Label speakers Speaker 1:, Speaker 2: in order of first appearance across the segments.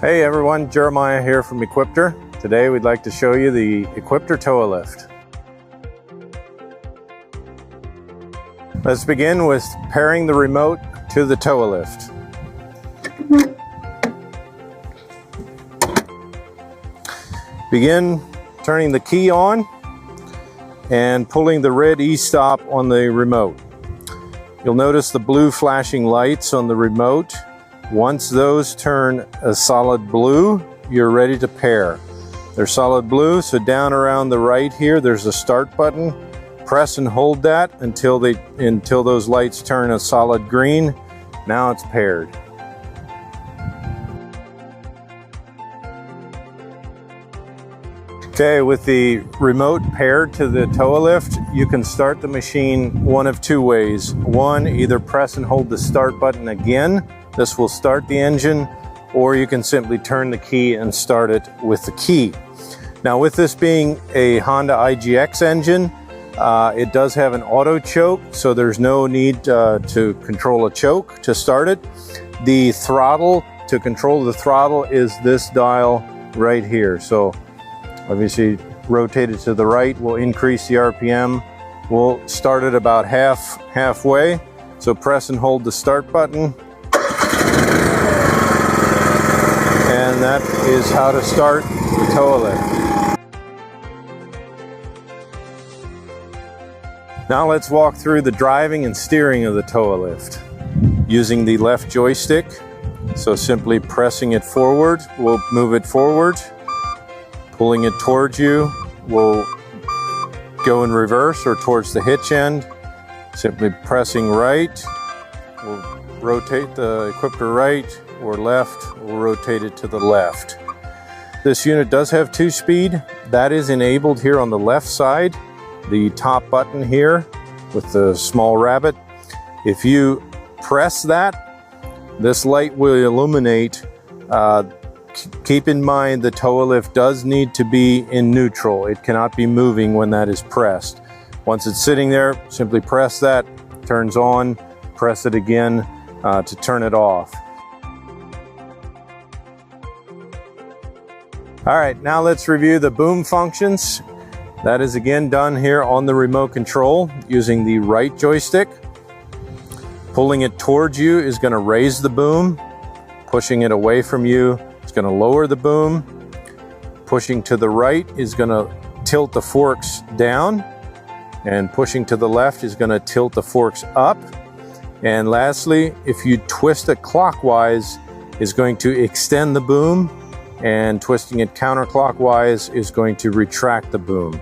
Speaker 1: Hey everyone, Jeremiah here from Equipter. Today we'd like to show you the Equipter tow lift. Let's begin with pairing the remote to the tow lift. Begin turning the key on and pulling the red e-stop on the remote. You'll notice the blue flashing lights on the remote. Once those turn a solid blue, you're ready to pair. They're solid blue, so down around the right here, there's a start button. Press and hold that until those lights turn a solid green. Now it's paired. Okay, with the remote paired to the tow lift, you can start the machine one of two ways. One, either press and hold the start button again. This will start the engine, or you can simply turn the key and start it with the key. Now, with this being a Honda IGX engine, it does have an auto choke, so there's no need to control a choke to start it. The throttle, to control the throttle, is this dial right here. So obviously rotate it to the right will increase the RPM. We'll start it about halfway. So press and hold the start button. And that is how to start the tow lift. Now let's walk through the driving and steering of the tow lift. Using the left joystick, so simply pressing it forward will move it forward. Pulling it towards you will go in reverse or towards the hitch end. Simply pressing right will rotate the Equipter right, or left will rotate it to the left. This unit does have 2-speed. That is enabled here on the left side. The top button here with the small rabbit. If you press that, this light will illuminate. Keep in mind the tow lift does need to be in neutral. It cannot be moving when that is pressed. Once it's sitting there, simply press that, turns on, press it again to turn it off. All right, now let's review the boom functions. That is again done here on the remote control using the right joystick. Pulling it towards you is going to raise the boom. Pushing it away from you is going to lower the boom. Pushing to the right is going to tilt the forks down. And pushing to the left is going to tilt the forks up. And lastly, if you twist it clockwise, is going to extend the boom. And twisting it counterclockwise is going to retract the boom.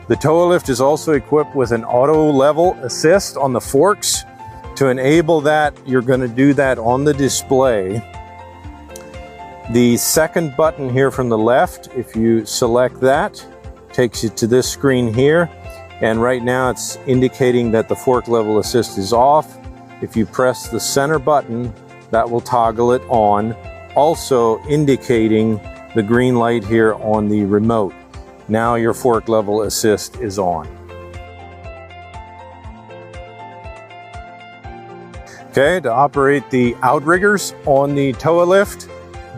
Speaker 1: The tow lift is also equipped with an auto level assist on the forks. To enable that, you're going to do that on the display. The second button here from the left, if you select that, takes you to this screen here. And right now it's indicating that the fork level assist is off. If you press the center button, that will toggle it on, also indicating the green light here on the remote. Now your fork level assist is on. Okay, to operate the outriggers on the tow lift,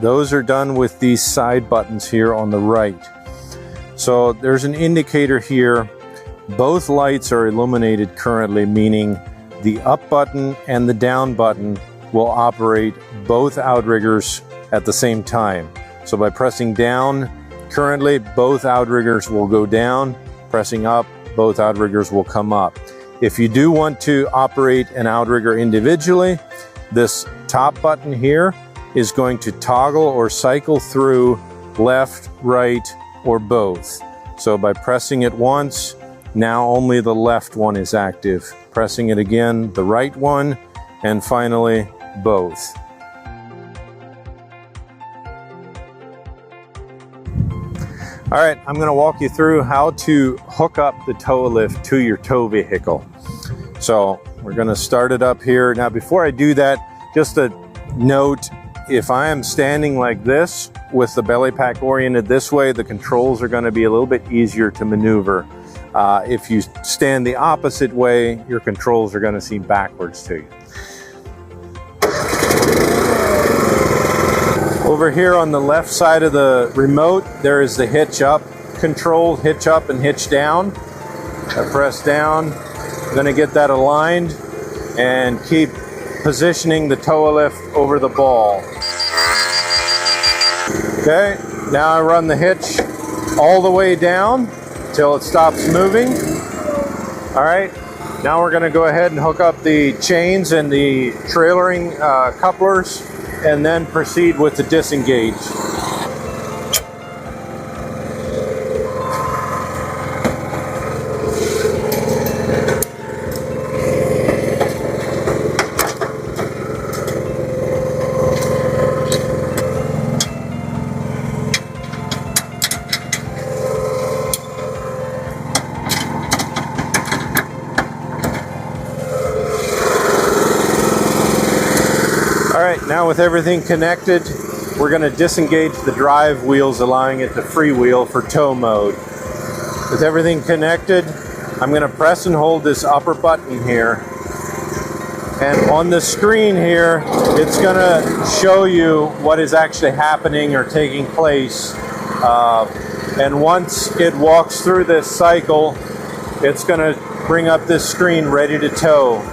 Speaker 1: those are done with these side buttons here on the right. So there's an indicator here. Both lights are illuminated currently, meaning the up button and the down button will operate both outriggers at the same time. So by pressing down, currently both outriggers will go down. Pressing up, both outriggers will come up. If you do want to operate an outrigger individually, this top button here is going to toggle or cycle through left, right, or both. So by pressing it once, now only the left one is active. Pressing it again, the right one, and finally both. All right, I'm going to walk you through how to hook up the tow lift to your tow vehicle. So we're going to start it up here. Now before I do that, just a note, if I am standing like this with the belly pack oriented this way, the controls are going to be a little bit easier to maneuver. If you stand the opposite way, your controls are going to seem backwards to you. Over here on the left side of the remote, there is the hitch up control, hitch up and hitch down. I press down, I'm going to get that aligned and keep positioning the tow lift over the ball. Okay, now I run the hitch all the way down till it stops moving. All right, now we're going to go ahead and hook up the chains and the trailering couplers and then proceed with the disengage. Alright, now with everything connected, we're going to disengage the drive wheels, allowing it to freewheel for tow mode. With everything connected, I'm going to press and hold this upper button here. And on the screen here, it's going to show you what is actually happening or taking place. And once it walks through this cycle, it's going to bring up this screen ready to tow.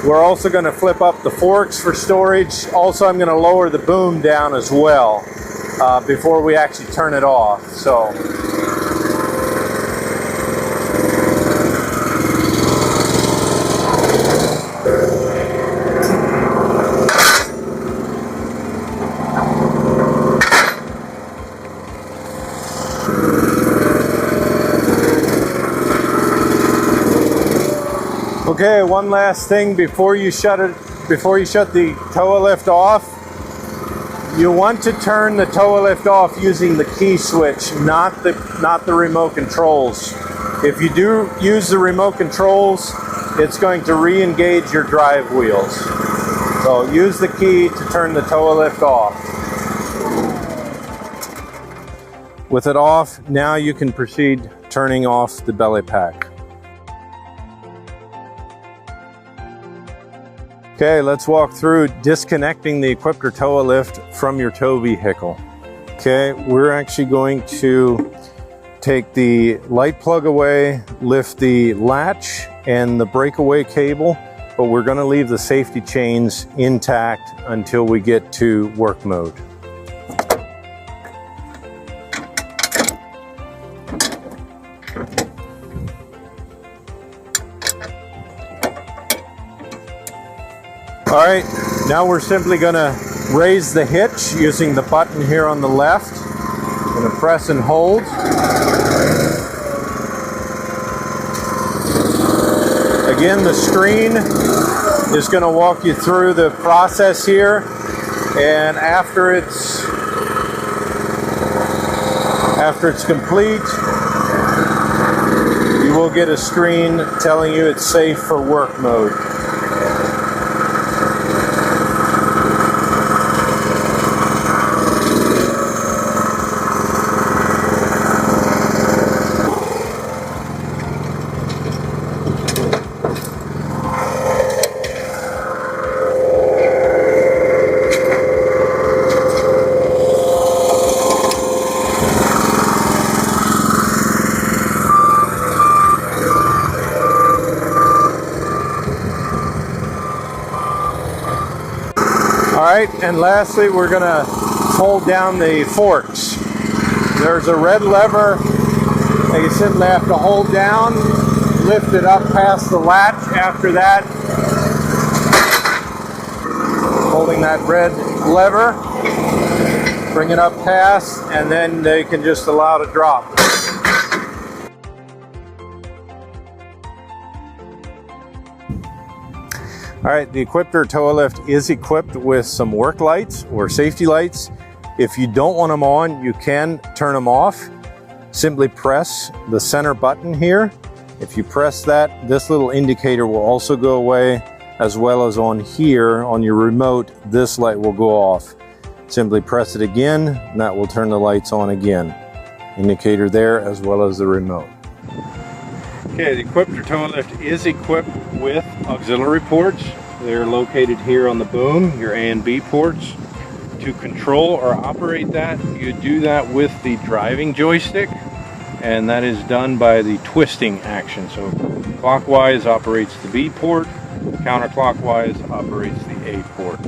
Speaker 1: We're also going to flip up the forks for storage. Also, I'm going to lower the boom down as well before we actually turn it off. So. Okay, one last thing before you shut the tow lift off. You want to turn the tow lift off using the key switch, not the remote controls. If you do use the remote controls, it's going to re-engage your drive wheels. So use the key to turn the tow lift off. With it off, now you can proceed turning off the belly pack. Okay, let's walk through disconnecting the Equipter tow lift from your tow vehicle. Okay, we're actually going to take the light plug away, lift the latch and the breakaway cable, but we're going to leave the safety chains intact until we get to work mode. All right, now we're simply going to raise the hitch using the button here on the left. I'm going to press and hold. Again, the screen is going to walk you through the process here, and after it's complete, you will get a screen telling you it's safe for work mode. Alright, and lastly we're going to fold down the forks. There's a red lever that you simply have to hold down, lift it up past the latch. After that, holding that red lever, bring it up past, and then they can just allow to drop. All right, the Equipter tow lift is equipped with some work lights or safety lights. If you don't want them on, you can turn them off. Simply press the center button here. If you press that, this little indicator will also go away, as well as on here on your remote, this light will go off. Simply press it again, and that will turn the lights on again. Indicator there, as well as the remote. Okay, the Equipter tow lift is equipped with auxiliary ports. They're located here on the boom, your A and B ports. To control or operate that, you do that with the driving joystick, and that is done by the twisting action. So clockwise operates the B port, counterclockwise operates the A port.